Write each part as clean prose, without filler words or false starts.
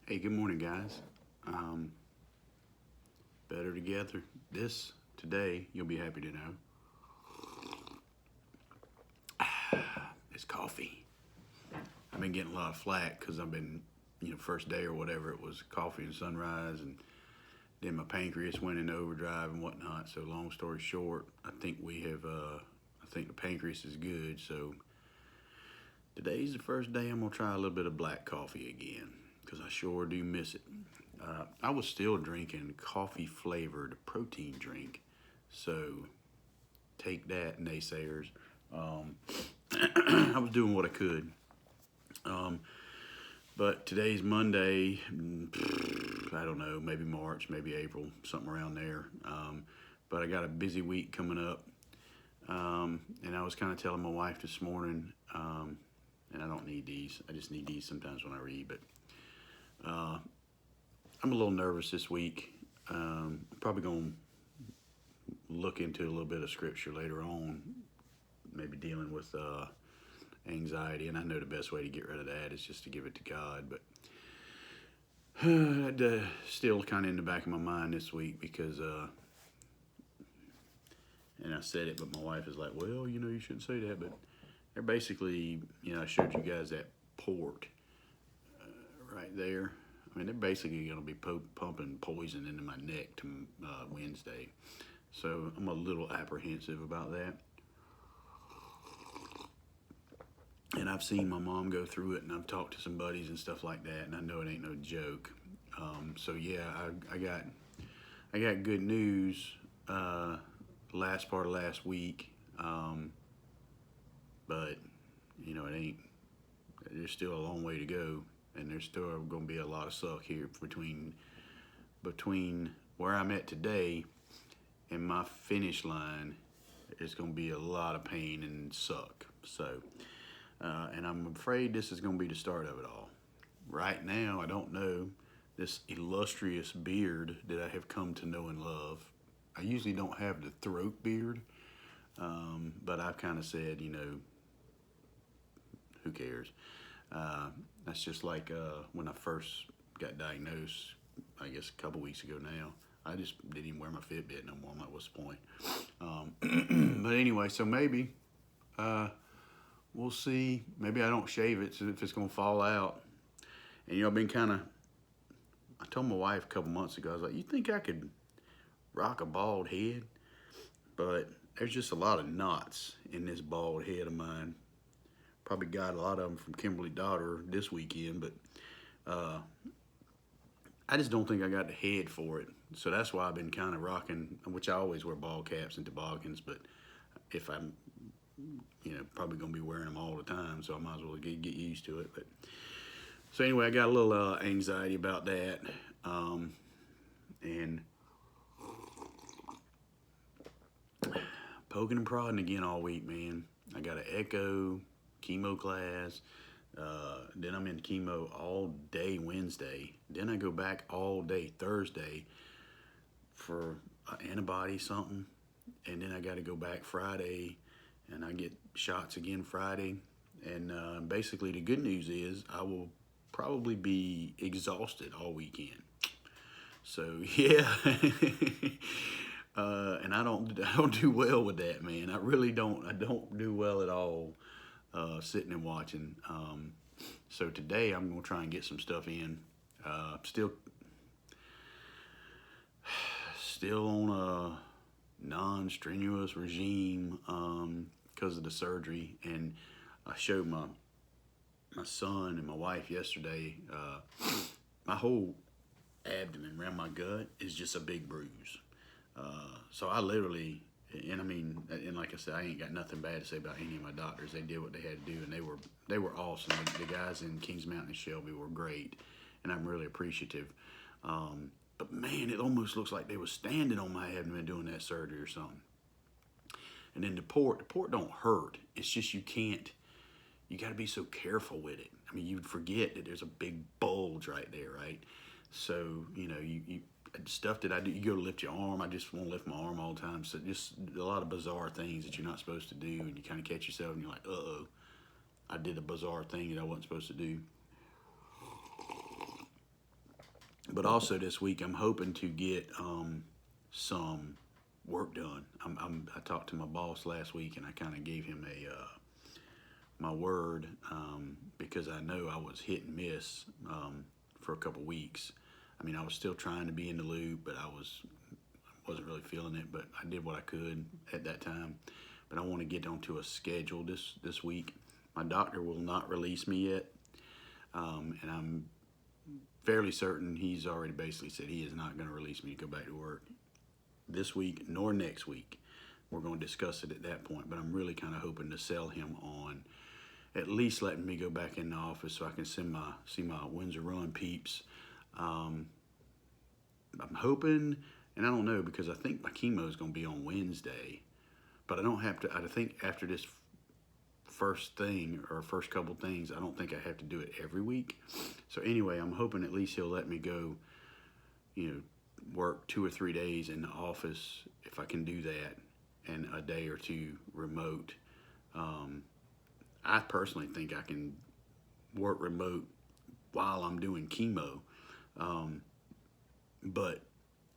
Hey, good morning, guys. Better together. Today, you'll be happy to know, is coffee. I've been getting a lot of flack because I've been, first day or whatever, it was coffee and sunrise, and then my pancreas went into overdrive and whatnot. So, long story short, I think the pancreas is good. So, today's the first day I'm going to try a little bit of black coffee again because I sure do miss it. I was still drinking coffee flavored protein drink. So take that, naysayers. Um, I was doing what I could. Um, but today's Monday, I don't know, maybe March, maybe April, something around there. But I got a busy week coming up. And I was kind of telling my wife this morning, and I don't need these. I just need these sometimes when I read. But uh, I'm a little nervous this week. Probably going to look into a little bit of scripture later on, maybe dealing with anxiety. And I know the best way to get rid of that is just to give it to God. But still kind of in the back of my mind this week because, and I said it, but my wife is like, well, you shouldn't say that. But they're basically, I showed you guys that port right there. I mean, they're basically going to be pumping poison into my neck to Wednesday. So I'm a little apprehensive about that. And I've seen my mom go through it, and I've talked to some buddies and stuff like that, and I know it ain't no joke. So yeah, I got good news. Last part of last week, but it ain't. There's still a long way to go, and there's still going to be a lot of suck here between where I'm at today and my finish line. It's going to be a lot of pain and suck. So, and I'm afraid this is going to be the start of it all. Right now, I don't know this illustrious beard that I have come to know and love. I usually don't have the throat beard, but I've kind of said, who cares? That's just like when I first got diagnosed, I guess a couple weeks ago now. I just didn't even wear my Fitbit no more. I'm like, what's the point? But anyway, so maybe we'll see. Maybe I don't shave it so if it's going to fall out. And, I've been I told my wife a couple months ago, I was like, you think I could rock a bald head? But there's just a lot of knots in this bald head of mine. Probably got a lot of them from Kimberly Daughter this weekend, but I just don't think I got the head for it. So that's why I've been kind of rocking, which I always wear ball caps and toboggans, but if I'm, probably going to be wearing them all the time, so I might as well get used to it. But so anyway, I got a little anxiety about that, and poking and prodding again all week, man. I got an echo, chemo class. Then I'm in chemo all day Wednesday. Then I go back all day Thursday for an antibody something. And then I got to go back Friday and I get shots again Friday. And basically, the good news is I will probably be exhausted all weekend. So yeah, and I don't do well with that, man. I really don't. I don't do well at all sitting and watching. So today I'm gonna try and get some stuff in. Still on a non-strenuous regime because of the surgery, and I showed my son and my wife yesterday. My whole abdomen around my gut is just a big bruise. So I literally, and I mean, and like I said, I ain't got nothing bad to say about any of my doctors. They did what they had to do, and they were awesome. The guys in Kings Mountain and Shelby were great, and I'm really appreciative. But man, it almost looks like they were standing on my abdomen doing that surgery or something. And then the port don't hurt. It's just you can't. You got to be so careful with it. I mean, you'd forget that there's a big bulge right there, right? So you stuff that I do. You go to lift your arm. I just won't lift my arm all the time. So just a lot of bizarre things that you're not supposed to do, and you kind of catch yourself, and you're like, uh-oh, I did a bizarre thing that I wasn't supposed to do. But also this week, I'm hoping to get some work done. I talked to my boss last week, and I kind of gave him my word, because I know I was hit and miss for a couple weeks. I mean, I was still trying to be in the loop, but I wasn't really feeling it. But I did what I could at that time. But I want to get onto a schedule this week. My doctor will not release me yet, and I'm fairly certain he's already basically said he is not going to release me to go back to work this week nor next week. We're going to discuss it at that point, but I'm really kind of hoping to sell him on at least letting me go back in the office so I can see my Windsor Run peeps. I'm hoping, and I don't know, because I think my chemo is going to be on Wednesday, but I don't have to. I think after this first thing or first couple things, I don't think I have to do it every week. So anyway, I'm hoping at least he'll let me go, work 2 or 3 days in the office if I can do that, and a day or two remote. I personally think I can work remote while I'm doing chemo, but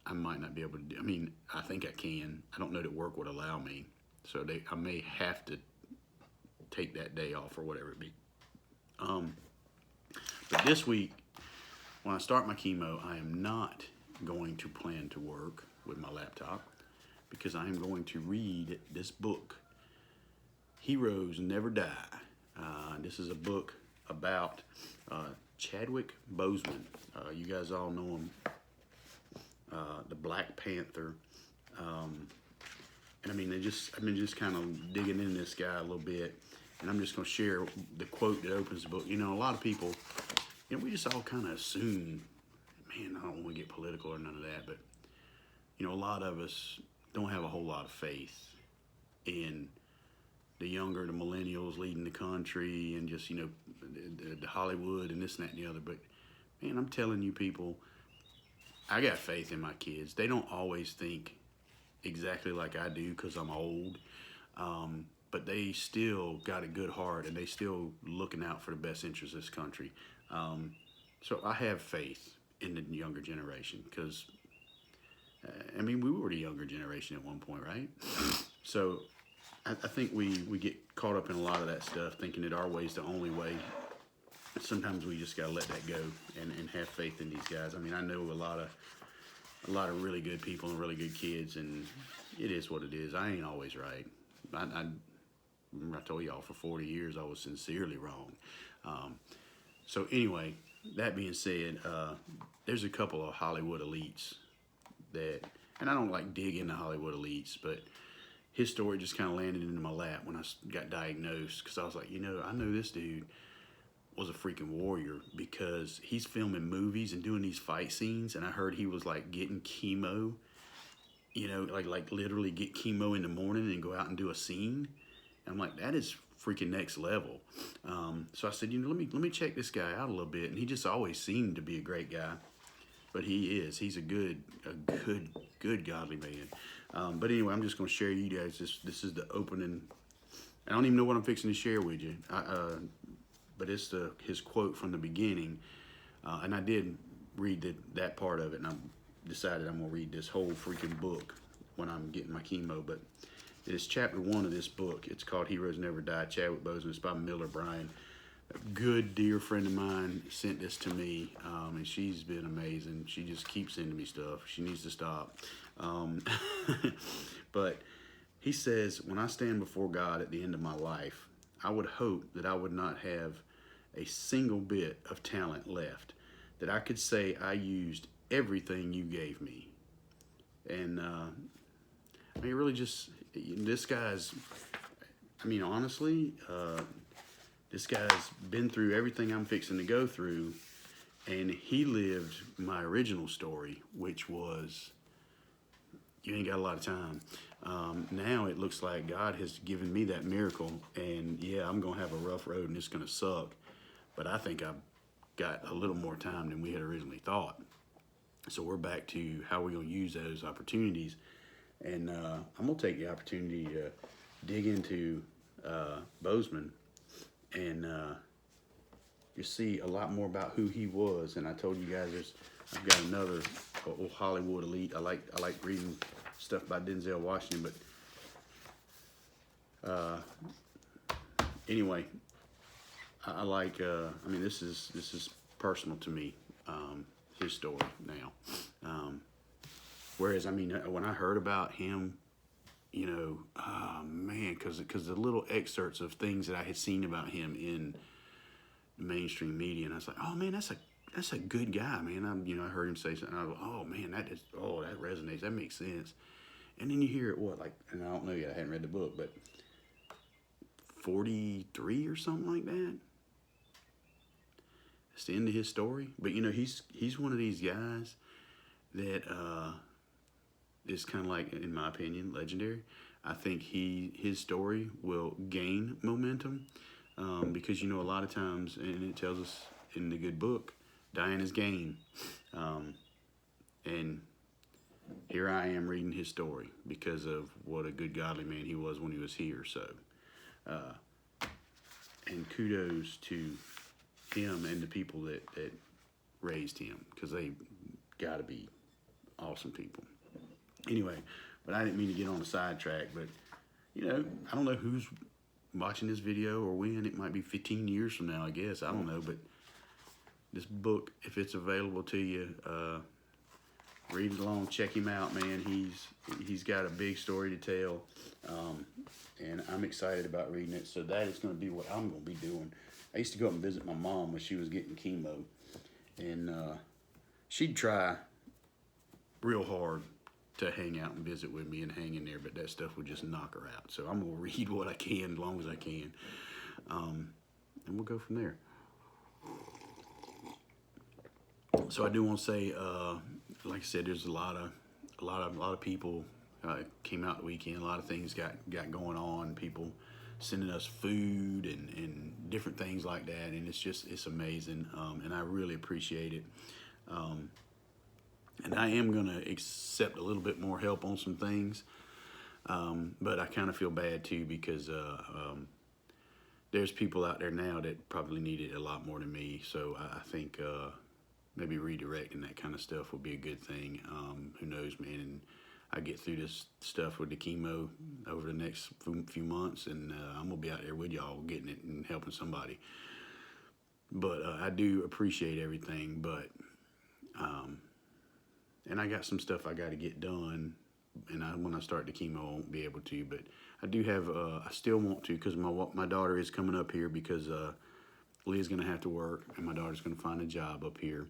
I might not be able to. I mean, I think I can. I don't know that work would allow me, so I may have to take that day off or whatever it be. But this week, when I start my chemo, I am not going to plan to work with my laptop, because I am going to read this book, Heroes Never Die. This is a book about Chadwick Boseman. You guys all know him, the Black Panther. And I mean, I've been just kind of digging in this guy a little bit, and I'm just going to share the quote that opens the book. A lot of people, we just all kind of assume, man, I don't want to get political or none of that, but a lot of us don't have a whole lot of faith in the millennials leading the country, and just, the Hollywood and this and that and the other. But man, I'm telling you people, I got faith in my kids. They don't always think exactly like I do because I'm old, but they still got a good heart, and they still looking out for the best interests of this country. So I have faith in the younger generation, because we were the younger generation at one point, right? So I think we get caught up in a lot of that stuff, thinking that our way is the only way. Sometimes we just gotta let that go and have faith in these guys. I know a lot of really good people and really good kids, and it is what it is. I ain't always right. I remember I told y'all for 40 years I was sincerely wrong. So anyway, that being said, there's a couple of Hollywood elites that, and I don't like dig into Hollywood elites, but his story just kind of landed into my lap when I got diagnosed, because I was like, I know this dude was a freaking warrior, because he's filming movies and doing these fight scenes, and I heard he was like getting chemo, like literally get chemo in the morning and go out and do a scene. And I'm like, that is freaking next level. So I said, let me check this guy out a little bit, and he just always seemed to be a great guy, but he's a good godly man. But anyway, I'm just going to share you guys this is the opening. I don't even know what I'm fixing to share with you, but it's his quote from the beginning, and I did read that part of it, and I decided I'm going to read this whole freaking book when I'm getting my chemo. But it's chapter 1 of this book. It's called Heroes Never Die, Chadwick Boseman. It's by Miller Bryan. A good dear friend of mine sent this to me, and she's been amazing. She just keeps sending me stuff. She needs to stop. But he says, when I stand before God at the end of my life, I would hope that I would not have a single bit of talent left, that I could say I used everything you gave me. And it really just, this guy's, honestly, this guy's been through everything I'm fixing to go through, and he lived my original story, which was, you ain't got a lot of time. Now it looks like God has given me that miracle, and yeah, I'm gonna have a rough road and it's gonna suck, but I think I've got a little more time than we had originally thought. So we're back to how we're gonna use those opportunities, and I'm gonna take the opportunity to dig into Boseman and you see a lot more about who he was. And I told you guys, I've got another old Hollywood elite. I like reading stuff by Denzel Washington, but anyway, I like. I mean, this is personal to me. His story now. Whereas, I mean, when I heard about him, you know, man, because the little excerpts of things that I had seen about him in the mainstream media, and I was like, oh man, that's a good guy, man. I heard him say something. I was, oh man, that resonates. That makes sense. And then you hear it, what, like, and I don't know yet. I hadn't read the book, but 43 or something like that. That's the end of his story. But you know, he's one of these guys that is kind of like, in my opinion, legendary. I think his story will gain momentum because, you know, a lot of times, and it tells us in the good book, dying is gain. And here I am reading his story because of what a good godly man he was when he was here. So, and kudos to him and the people that raised him, because they got to be awesome people. Anyway, but I didn't mean to get on a sidetrack, but you know, I don't know who's watching this video or when. It might be 15 years from now, I guess. I don't know, but this book, if it's available to you, read it along, check him out, man. He's got a big story to tell, and I'm excited about reading it. So that is going to be what I'm going to be doing. I used to go up and visit my mom when she was getting chemo, and she'd try real hard to hang out and visit with me and hang in there, but that stuff would just knock her out. So I'm going to read what I can as long as I can, and we'll go from there. So I do want to say, like I said, there's a lot of people came out the weekend. A lot of things got going on. People sending us food and different things like that, and it's amazing. And I really appreciate it. And I am gonna accept a little bit more help on some things, but I kind of feel bad too because there's people out there now that probably need it a lot more than me. So I think maybe redirecting that kind of stuff would be a good thing. Who knows, man? And I get through this stuff with the chemo over the next few months, and I'm gonna be out there with y'all getting it and helping somebody. But I do appreciate everything, but and I got some stuff I got to get done, and when I start the chemo, I won't be able to. But I do have, I still want to, because my daughter is coming up here, because Leah's gonna have to work, and my daughter's gonna find a job up here,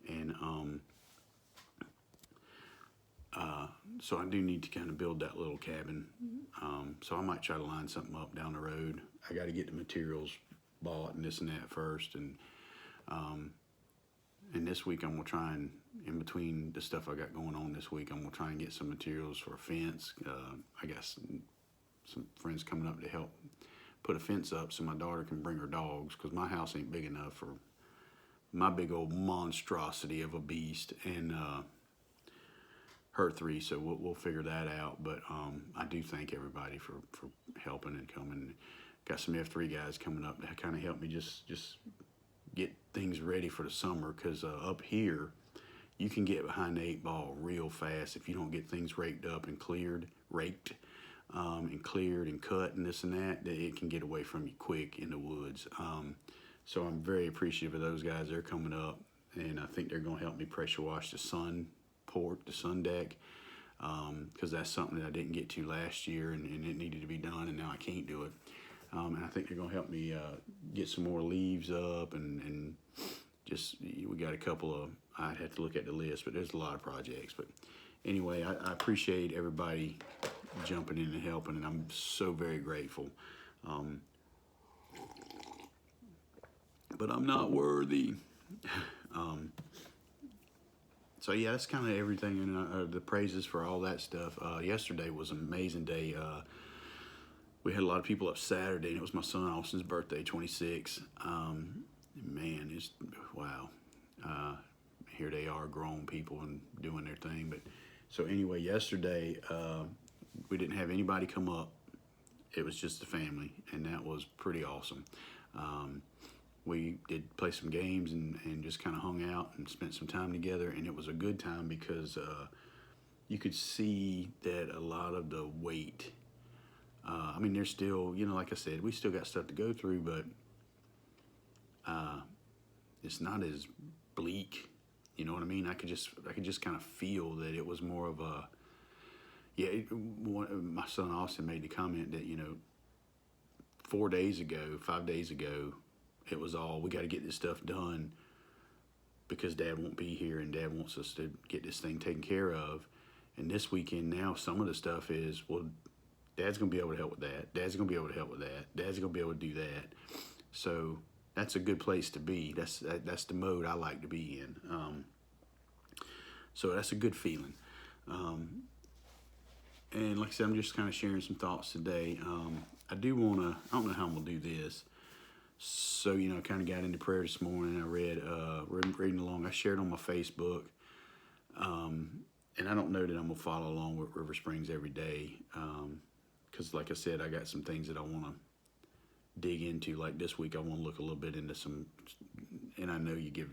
and so I do need to kind of build that little cabin. So I might try to line something up down the road. I got to get the materials bought and this and that first, and this week I'm gonna try and, in between the stuff I got going on this week, I'm gonna try and get some materials for a fence. I got some friends coming up to help put a fence up so my daughter can bring her dogs, because my house ain't big enough for my big old monstrosity of a beast and her three. So we'll figure that out. But I do thank everybody for helping and coming. Got some F3 guys coming up to kind of help me just get things ready for the summer, because up here you can get behind the 8 ball real fast if you don't get things raked up and raked and cleared and cut and this and that. It can get away from you quick in the woods. So I'm very appreciative of those guys. They're coming up, and I think they're going to help me pressure wash the sun deck, because that's something that I didn't get to last year, and it needed to be done, and now I can't do it. And I think they're going to help me get some more leaves up, and just, we got a couple of, I'd have to look at the list, but there's a lot of projects. But anyway, I appreciate everybody jumping in and helping, and I'm so very grateful. But I'm not worthy. So yeah, that's kind of everything, and the praises for all that stuff. Yesterday was an amazing day. We had a lot of people up Saturday, and it was my son Austin's birthday, 26. Man, it's, wow. Here they are, grown people and doing their thing. But so anyway, yesterday we didn't have anybody come up. It was just the family, and that was pretty awesome. we did play some games and just kind of hung out and spent some time together. And it was a good time because you could see that a lot of the weight, I mean, there's still, like I said, we still got stuff to go through, but it's not as bleak. You know what I mean? I could just kind of feel that it was more of a, my son Austin made the comment that, 5 days ago, it was all, we got to get this stuff done because Dad won't be here and Dad wants us to get this thing taken care of. And this weekend now, some of the stuff is, well, Dad's going to be able to help with that. Dad's going to be able to help with that. Dad's going to be able to do that. So that's a good place to be. That's the mode I like to be in. So that's a good feeling. And like I said, I'm just kind of sharing some thoughts today. I do want to, I don't know how I'm going to do this. So, I kind of got into prayer this morning. I read, reading along. I shared on my Facebook. And I don't know that I'm going to follow along with River Springs every day. Because like I said, I got some things that I want to dig into. Like this week, I want to look a little bit into some, and I know you give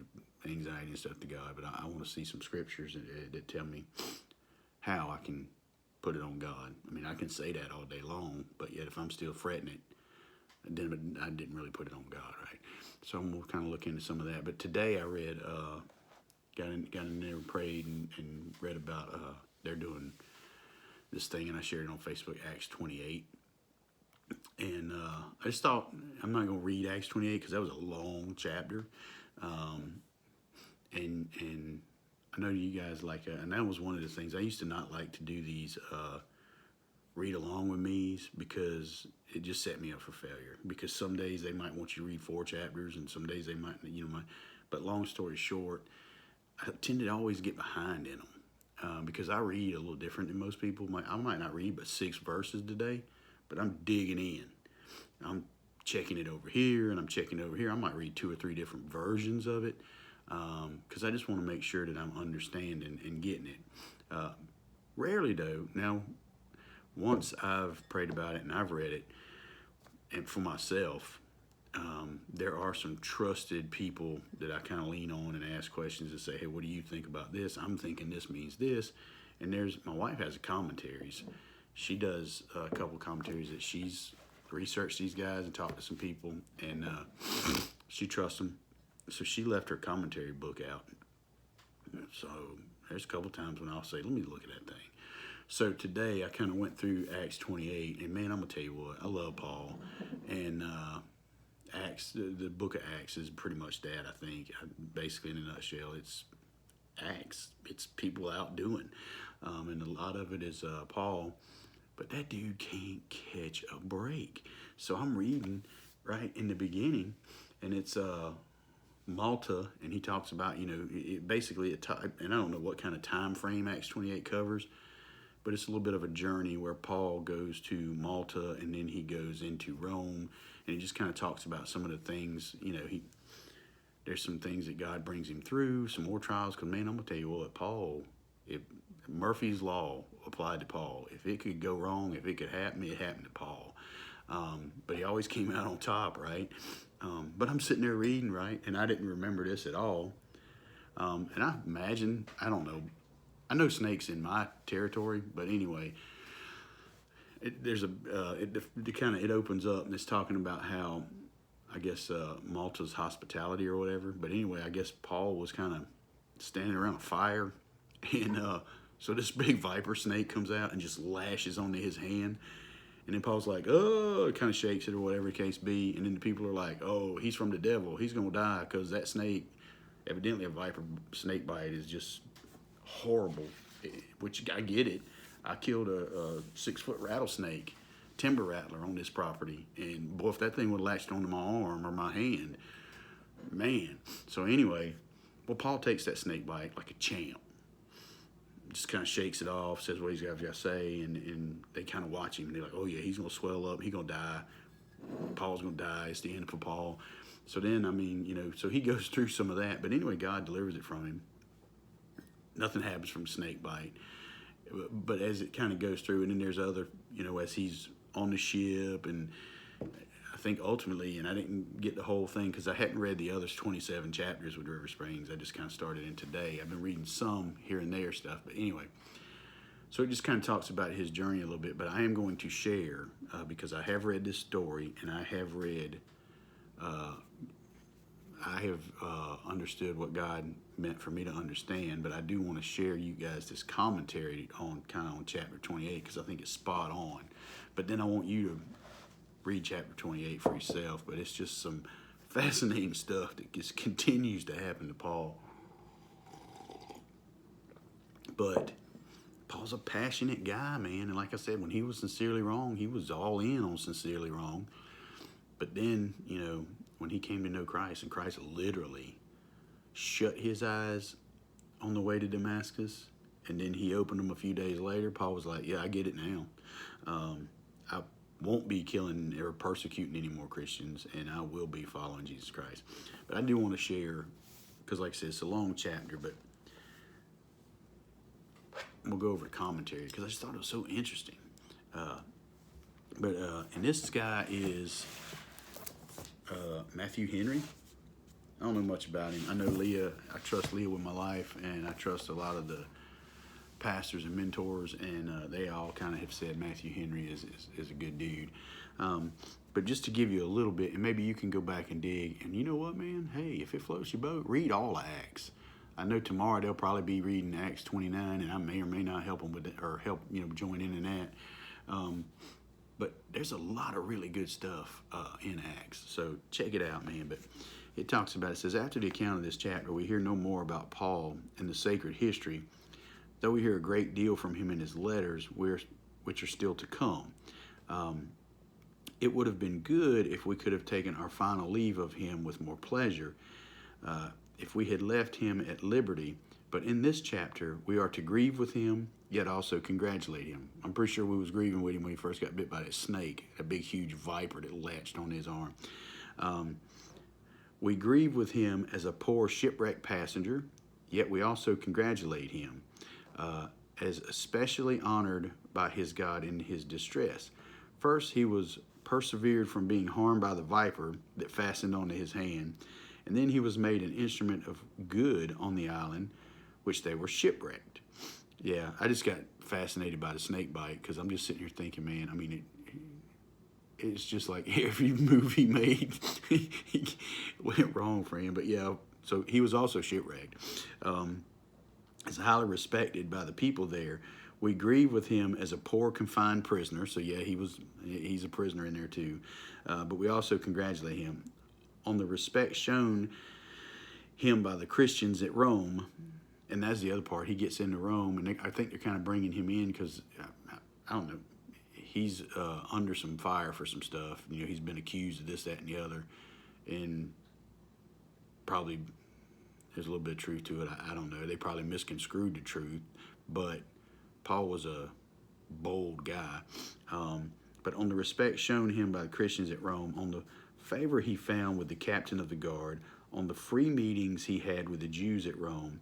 anxiety and stuff to God, but I want to see some scriptures that tell me how I can put it on God. I mean, I can say that all day long, but yet if I'm still fretting it, then I didn't really put it on God, right? So I'm going to kind of look into some of that. But today I read, got in there and prayed and read about they're doing this thing, and I shared it on Facebook, Acts 28. And I just thought, I'm not going to read Acts 28 because that was a long chapter. And I know you guys like, and that was one of the things, I used to not like to do these read along with me's because it just set me up for failure. Because some days they might want you to read 4 chapters and some days they might, but long story short, I tend to always get behind in them because I read a little different than most people. I might not read but 6 verses today, but I'm digging in. I'm checking it over here and I'm checking it over here. I might read 2 or 3 different versions of it because I just want to make sure that I'm understanding and getting it. Rarely though, now once I've prayed about it and I've read it, and for myself, there are some trusted people that I kind of lean on and ask questions and say, hey, what do you think about this? I'm thinking this means this. And my wife has commentaries. She does a couple commentaries that she's researched these guys and talked to some people, and she trusts them. So she left her commentary book out. So there's a couple times when I'll say, let me look at that thing. So today I kind of went through Acts 28, and man, I'm going to tell you what, I love Paul. And Acts, the book of Acts is pretty much that, I think. Basically, in a nutshell, it's Acts. It's people out doing. And a lot of it is Paul. But that dude can't catch a break. So I'm reading right in the beginning, and it's Malta, and he talks about, basically, and I don't know what kind of time frame Acts 28 covers, but it's a little bit of a journey where Paul goes to Malta, and then he goes into Rome, and he just kind of talks about some of the things, there's some things that God brings him through, some more trials, because, man, I'm going to tell you what, Paul, Murphy's Law applied to Paul. If it could go wrong, if it could happen, it happened to Paul. But he always came out on top, right? But I'm sitting there reading, right? And I didn't remember this at all. And I imagine, I don't know. I know snakes in my territory, but anyway, it opens up and it's talking about how, I guess, Malta's hospitality or whatever. But anyway, I guess Paul was kind of standing around a fire, and so this big viper snake comes out and just lashes onto his hand. And then Paul's like, oh, it kind of shakes it or whatever the case be. And then the people are like, oh, he's from the devil. He's going to die because that snake, evidently a viper snake bite is just horrible, which I get it. I killed a 6-foot rattlesnake, timber rattler on this property. And boy, if that thing would have latched onto my arm or my hand, man. So anyway, well, Paul takes that snake bite like a champ. Just kind of shakes it off, says what he's got to say, and they kind of watch him. And they're like, oh, yeah, he's going to swell up. He's going to die. Paul's going to die. It's the end for Paul. So then, so he goes through some of that. But anyway, God delivers it from him. Nothing happens from snake bite. But as it kind of goes through, and then there's other, as he's on the ship, and I think ultimately, and I didn't get the whole thing because I hadn't read the other 27 chapters with River Springs. I just kind of started in today. I've been reading some here and there stuff, but anyway. So it just kind of talks about his journey a little bit, but I am going to share because I have read this story and I have read, understood what God meant for me to understand, but I do want to share you guys this commentary on chapter 28 because I think it's spot on. But then I want you to read chapter 28 for yourself, but it's just some fascinating stuff that just continues to happen to Paul. But Paul's a passionate guy, man. And like I said, when he was sincerely wrong, he was all in on sincerely wrong. But then, when he came to know Christ, and Christ literally shut his eyes on the way to Damascus, and then he opened them a few days later, Paul was like, yeah, I get it now. I won't be killing or persecuting any more Christians, and I will be following Jesus Christ. But I do want to share, because like I said, it's a long chapter, but we'll go over the commentary because I just thought it was so interesting. And this guy is Matthew Henry. I don't know much about him. I know Leah. I trust Leah with my life, and I trust a lot of the pastors and mentors, and they all kind of have said Matthew Henry is a good dude. But just to give you a little bit, and maybe you can go back and dig, and you know what, man? Hey, if it floats your boat, read all of Acts. I know tomorrow they'll probably be reading Acts 29, and I may or may not help them with it, or help join in that. But there's a lot of really good stuff in Acts, so check it out, man. But it talks about, it says, after the account of this chapter, we hear no more about Paul and the sacred history, though we hear a great deal from him in his letters, which are still to come. It would have been good if we could have taken our final leave of him with more pleasure, if we had left him at liberty. But in this chapter, we are to grieve with him, yet also congratulate him. I'm pretty sure we was grieving with him when he first got bit by that snake, a big, huge viper that latched on his arm. We grieve with him as a poor shipwrecked passenger, yet we also congratulate him as especially honored by his God in his distress. First, he was persevered from being harmed by the viper that fastened onto his hand, and then he was made an instrument of good on the island, which they were shipwrecked. Yeah, I just got fascinated by the snake bite because I'm just sitting here thinking, man, I mean, it's just like every move he made, he went wrong for him. But yeah, so he was also shipwrecked. Is highly respected by the people there. We grieve with him as a poor confined prisoner. So yeah, he's a prisoner in there too. But we also congratulate him on the respect shown him by the Christians at Rome. And that's the other part. He gets into Rome, and I think they're kind of bringing him in because, I don't know, he's under some fire for some stuff. He's been accused of this, that, and the other. And probably there's a little bit of truth to it. I don't know. They probably misconstrued the truth. But Paul was a bold guy. But on the respect shown him by the Christians at Rome, on the favor he found with the captain of the guard, on the free meetings he had with the Jews at Rome,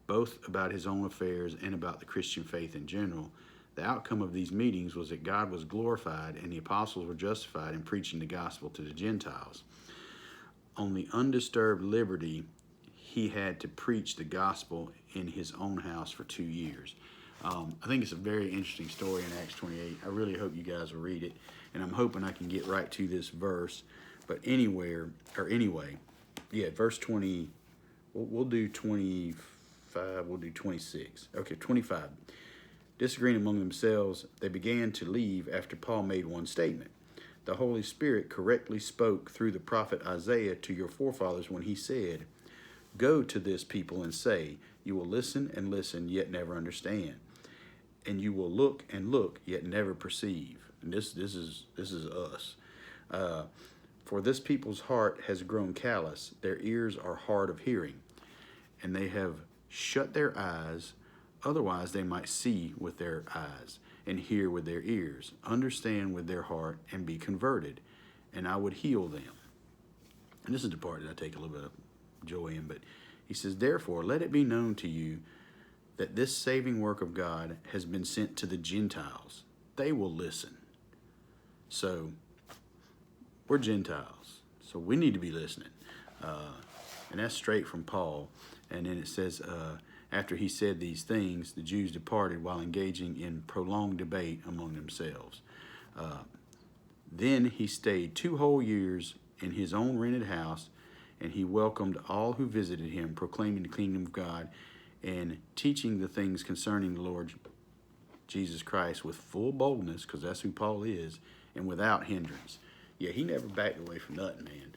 both about his own affairs and about the Christian faith in general, the outcome of these meetings was that God was glorified and the apostles were justified in preaching the gospel to the Gentiles. On the undisturbed liberty, he had to preach the gospel in his own house for 2 years. I think it's a very interesting story in Acts 28. I really hope you guys will read it, and I'm hoping I can get right to this verse. But anyway, yeah, verse 20, we'll do 25, we'll do 26. Okay, 25. Disagreeing among themselves, they began to leave after Paul made one statement. The Holy Spirit correctly spoke through the prophet Isaiah to your forefathers when he said, "Go to this people and say, you will listen and listen, yet never understand. And you will look and look, yet never perceive." And this is us. For this people's heart has grown callous, their ears are hard of hearing, and they have shut their eyes, otherwise they might see with their eyes, and hear with their ears, understand with their heart, and be converted, and I would heal them. And this is the part that I take a little bit of joy in, but he says, therefore, let it be known to you that this saving work of God has been sent to the Gentiles. They will listen. So we're Gentiles, so we need to be listening. And that's straight from Paul. And then it says, after he said these things, the Jews departed while engaging in prolonged debate among themselves. Then he stayed 2 whole years in his own rented house, and he welcomed all who visited him, proclaiming the kingdom of God and teaching the things concerning the Lord Jesus Christ with full boldness, because that's who Paul is, and without hindrance. Yeah, he never backed away from nothing, man.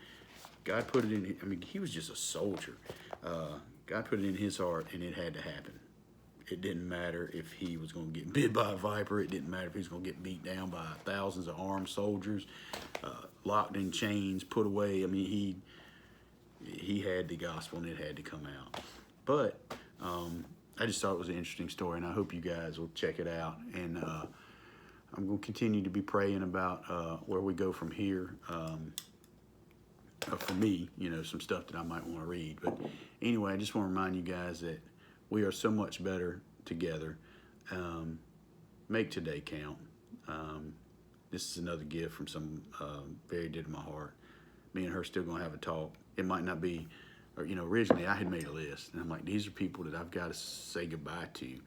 God put it in, I mean, he was just a soldier. God put it in his heart, and it had to happen. It didn't matter if he was going to get bit by a viper. It didn't matter if he was going to get beat down by thousands of armed soldiers, locked in chains, put away. I mean, he had the gospel, and it had to come out. But I just thought it was an interesting story, and I hope you guys will check it out. And I'm going to continue to be praying about where we go from here. For me, you know, some stuff that I might want to read. But anyway, I just want to remind you guys that we are so much better together. Make today count. This is another gift from some very dear to my heart. Me and her still going to have a talk. It might not be, or, you know, originally I had made a list. And I'm like, these are people that I've got to say goodbye to.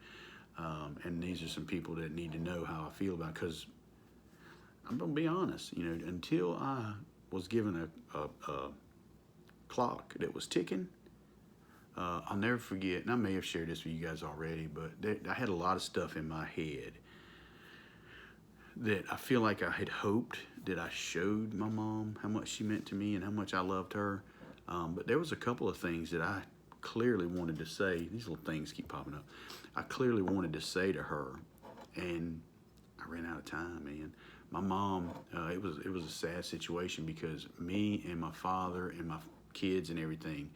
And these are some people that need to know how I feel about it. Because I'm going to be honest, you know, until I was given a clock that was ticking, I'll never forget, and I may have shared this with you guys already, but I had a lot of stuff in my head that I feel like I had hoped that I showed my mom how much she meant to me and how much I loved her. But there was a couple of things that I clearly wanted to say. These little things keep popping up. I clearly wanted to say to her, and I ran out of time, man. My mom, it was a sad situation because me and my father and my kids and everything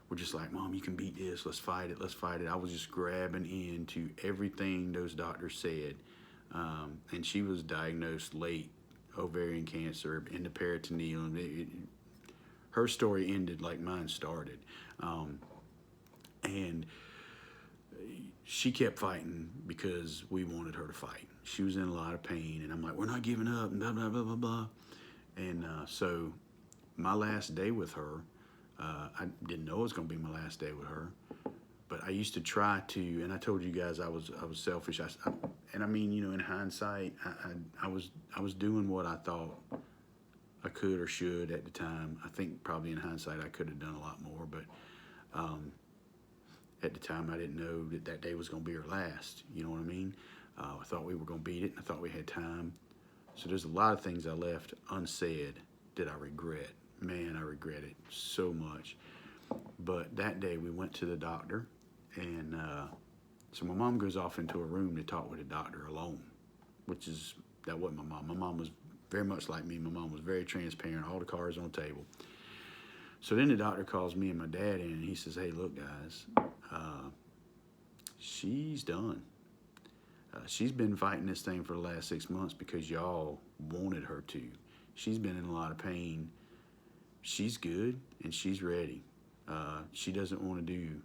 were just like, Mom, you can beat this. Let's fight it. Let's fight it. I was just grabbing into everything those doctors said. And she was diagnosed late, ovarian cancer, into peritoneal. Her story ended like mine started. And she kept fighting because we wanted her to fight. She was in a lot of pain, and I'm like, we're not giving up, and blah, blah, blah, blah, blah. And so my last day with her, I didn't know it was going to be my last day with her, but I used to try to, and I told you guys I was selfish. And I mean, you know, in hindsight, I was doing what I thought I could or should at the time. I think probably in hindsight I could have done a lot more, but at the time I didn't know that day was going to be her last. You know what I mean? I thought we were going to beat it, and I thought we had time. So there's a lot of things I left unsaid that I regret. Man, I regret it so much. But that day we went to the doctor, and so my mom goes off into a room to talk with the doctor alone, that wasn't my mom. My mom was very much like me. My mom was very transparent, all the cards on the table. So then the doctor calls me and my dad in, and he says, hey, look, guys, she's done. She's been fighting this thing for the last 6 months because y'all wanted her to. She's been in a lot of pain. She's good, and she's ready. She doesn't want to do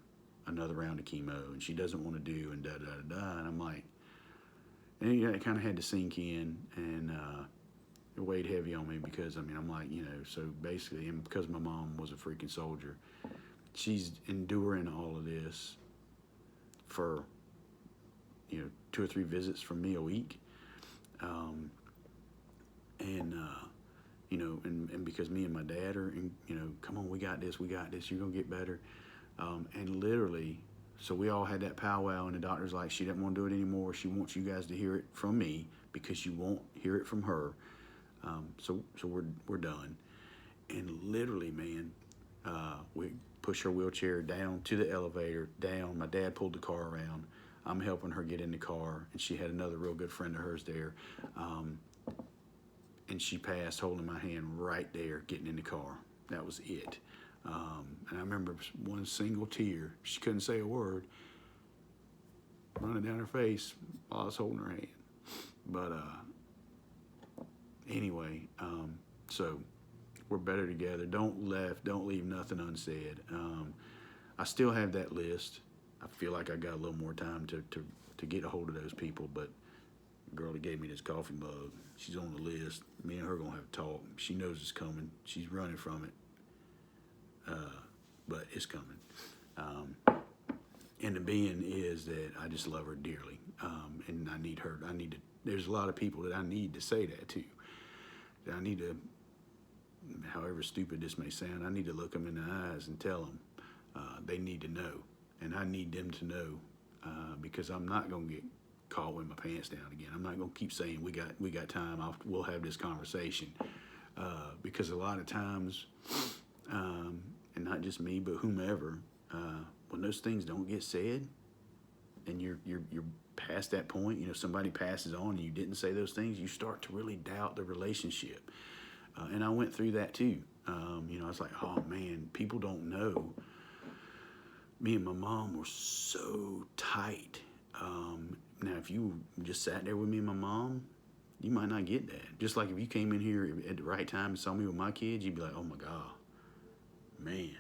another round of chemo, and she doesn't want to do and da-da-da-da. And I'm like, and it kind of had to sink in, and it weighed heavy on me because, I mean, I'm like, you know, so basically, and because my mom was a freaking soldier, she's enduring all of this for, you know, 2 or 3 visits from me a week. You know, and because me and my dad are, you know, come on, we got this, you're going to get better. And literally, so we all had that powwow, and the doctor's like, she doesn't want to do it anymore. She wants you guys to hear it from me because you won't hear it from her. So we're done. And literally, man, we push her wheelchair down to the elevator, down. My dad pulled the car around. I'm helping her get in the car, and she had another real good friend of hers there. And she passed holding my hand right there, getting in the car. That was it. And I remember one single tear. She couldn't say a word, running down her face while I was holding her hand. But anyway, so we're better together. Don't leave nothing unsaid. I still have that list. I feel like I got a little more time to get a hold of those people, but girl that gave me this coffee mug. She's on the list. Me and her gonna have a talk. She knows it's coming. She's running from it, but it's coming. And the being is that I just love her dearly, and I need her. There's a lot of people that I need to say that to. That I need to, however stupid this may sound, I need to look them in the eyes and tell them they need to know, and I need them to know, because I'm not gonna get caught with my pants down again. I'm not gonna keep saying we got time. We'll have this conversation, because a lot of times, and not just me, but whomever, when those things don't get said, and you're past that point, somebody passes on and you didn't say those things, you start to really doubt the relationship. And I went through that too. I was like, oh man, people don't know. Me and my mom were so tight. Now, if you just sat there with me and my mom, you might not get that. Just like if you came in here at the right time and saw me with my kids, you'd be like, oh my God, man,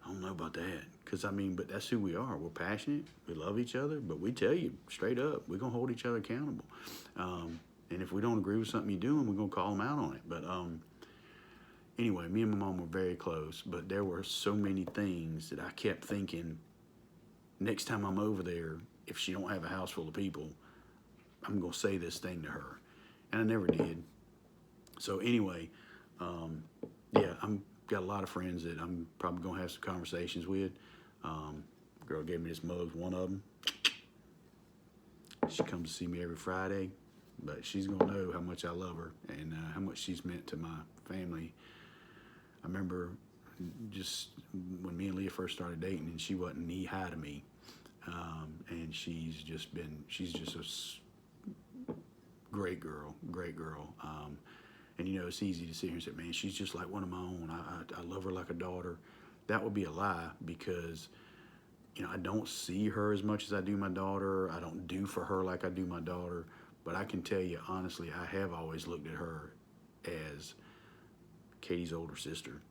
I don't know about that. But that's who we are. We're passionate. We love each other, but we tell you straight up, we're going to hold each other accountable. And if we don't agree with something you're doing, we're going to call them out on it. But anyway, me and my mom were very close, but there were so many things that I kept thinking, next time I'm over there, if she don't have a house full of people, I'm going to say this thing to her. And I never did. So anyway, I'm got a lot of friends that I'm probably going to have some conversations with. Girl gave me this mug, one of them. She comes to see me every Friday, but she's going to know how much I love her and how much she's meant to my family. I remember just when me and Leah first started dating, and she wasn't knee high to me. And she's just a great girl. And it's easy to sit here and say, man, she's just like one of my own. I love her like a daughter. That would be a lie, because, I don't see her as much as I do my daughter. I don't do for her like I do my daughter. But I can tell you, honestly, I have always looked at her as Katie's older sister,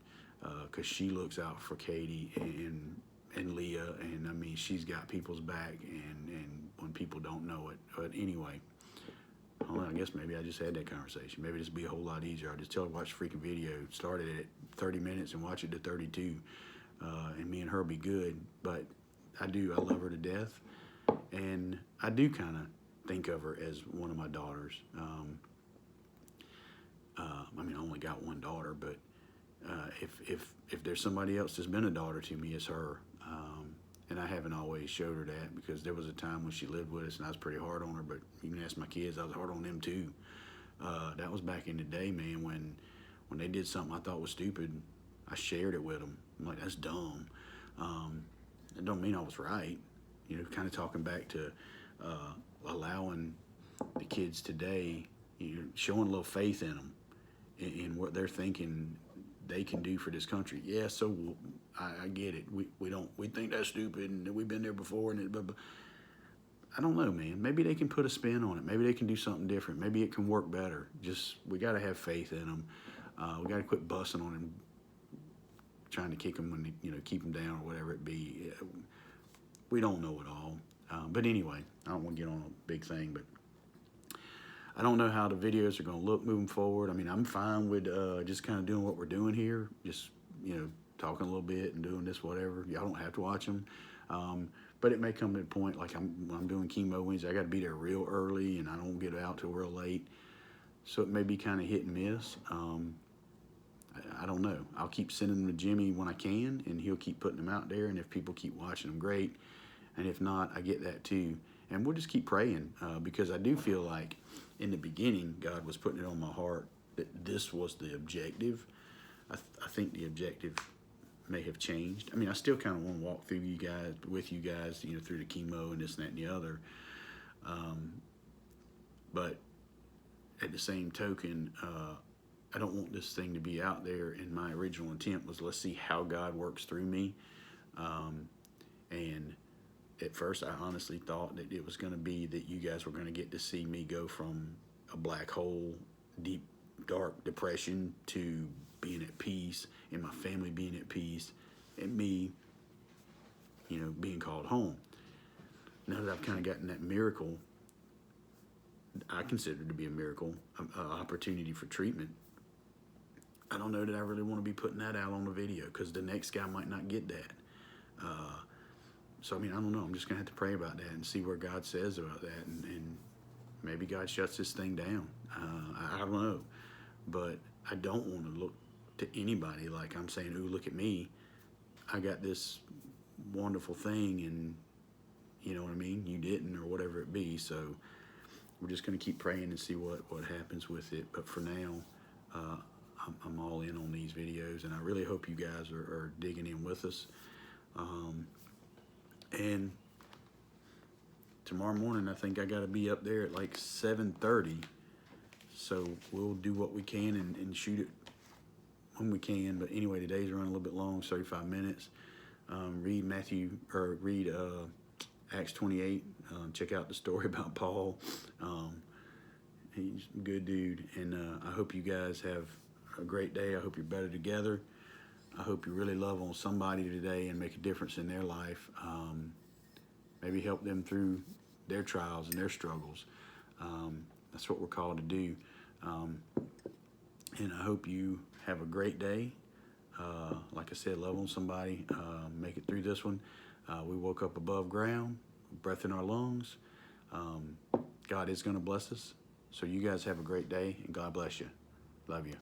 because she looks out for Katie and Leah. And, she's got people's back, and when people don't know it. But anyway, I guess maybe I just had that conversation. Maybe this would be a whole lot easier. I just tell her to watch the freaking video. Started at 30 minutes and watch it to 32. And me and her be good. But I love her to death. And I do kind of think of her as one of my daughters. I only got one daughter, but if there's somebody else that's been a daughter to me, it's her. And I haven't always showed her that, because there was a time when she lived with us and I was pretty hard on her, but you can ask my kids, I was hard on them too. That was back in the day, man, when they did something I thought was stupid, I shared it with them. I'm like, that's dumb. It don't mean I was right. Kind of talking back to allowing the kids today, showing a little faith in them, in what they're thinking they can do for this country. Yeah, so I get it. We think that's stupid, and we've been there before, but I don't know, man. Maybe they can put a spin on it. Maybe they can do something different. Maybe it can work better. Just, we got to have faith in them. We got to quit busting on them, trying to kick them when they, keep them down or whatever it be. We don't know it all. But anyway, I don't want to get on a big thing, but I don't know how the videos are going to look moving forward. I'm fine with just kind of doing what we're doing here. Just, talking a little bit and doing this, whatever. Y'all don't have to watch them. But it may come to a point, like when I'm doing chemo Wednesday, I got to be there real early, and I don't get out till real late. So it may be kind of hit and miss. I don't know. I'll keep sending them to Jimmy when I can, and he'll keep putting them out there. And if people keep watching them, great. And if not, I get that too. And we'll just keep praying, because I do feel like in the beginning, God was putting it on my heart that this was the objective. I think the objective may have changed. I still kind of want to walk with you guys, through the chemo and this, and that, and the other. But at the same token, I don't want this thing to be out there. And my original intent was, let's see how God works through me. And at first, I honestly thought that it was going to be that you guys were going to get to see me go from a black hole, deep, dark depression, to being at peace, and my family being at peace, and me, being called home. Now that I've kind of gotten that miracle, I consider to be a miracle, an opportunity for treatment. I don't know that I really want to be putting that out on the video because the next guy might not get that. So, I mean, I don't know. I'm just going to have to pray about that and see where God says about that. And maybe God shuts this thing down. I don't know. But I don't want to look to anybody like I'm saying, ooh, look at me. I got this wonderful thing and, you know what I mean? You didn't, or whatever it be. So we're just going to keep praying and see what happens with it. But for now, I'm all in on these videos, and I really hope you guys are digging in with us. And tomorrow morning, I think I got to be up there at like 7:30. So we'll do what we can and shoot it when we can. But anyway, today's running a little bit long, 35 minutes. Read Acts 28. Check out the story about Paul. He's a good dude, and I hope you guys have a great day. I hope you're better together. I hope you really love on somebody today and make a difference in their life. Maybe help them through their trials and their struggles. That's what we're called to do. And I hope you have a great day. Like I said, love on somebody. Make it through this one. We woke up above ground, breath in our lungs. God is going to bless us. So you guys have a great day, and God bless you. Love you.